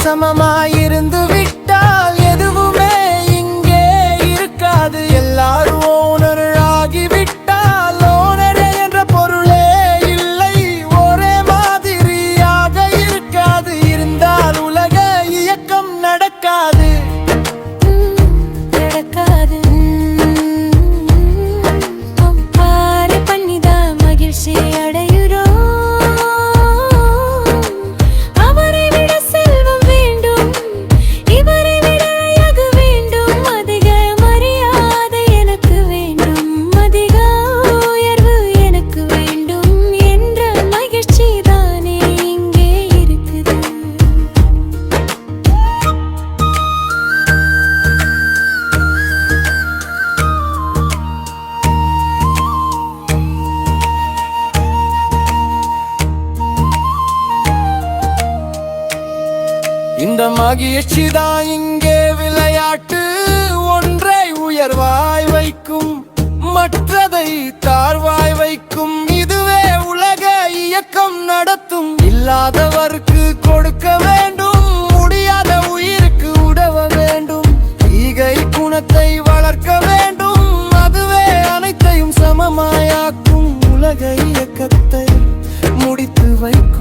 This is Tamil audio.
சமமாயிருந்து விட்டால் எதுவுமே இங்கே இருக்காது. எல்லாரும் ஓனர் ஆகிவிட்டால் ஓனரே என்ற பொருளே இல்லை. ஒரே மாதிரியாக இருக்காது. இருந்தால் உலக இயக்கம் நடக்காது. இந்த மகிழ்ச்சிதான் இங்கே விளையாட்டு. ஒன்றை உயர்வாய் வைக்கும், மற்றதை தாழ்வாய் வைக்கும். இதுவே உலக இயக்கம் நடத்தும். இல்லாதவருக்கு கொடுக்க வேண்டும், முடியாத உயிருக்கு உதவ வேண்டும். ஈகை குணத்தை வளர்க்க வேண்டும், அதுவே அனைத்தையும் சமமாயாக்கும். உலக இயக்கத்தை முடித்து வைக்கும்.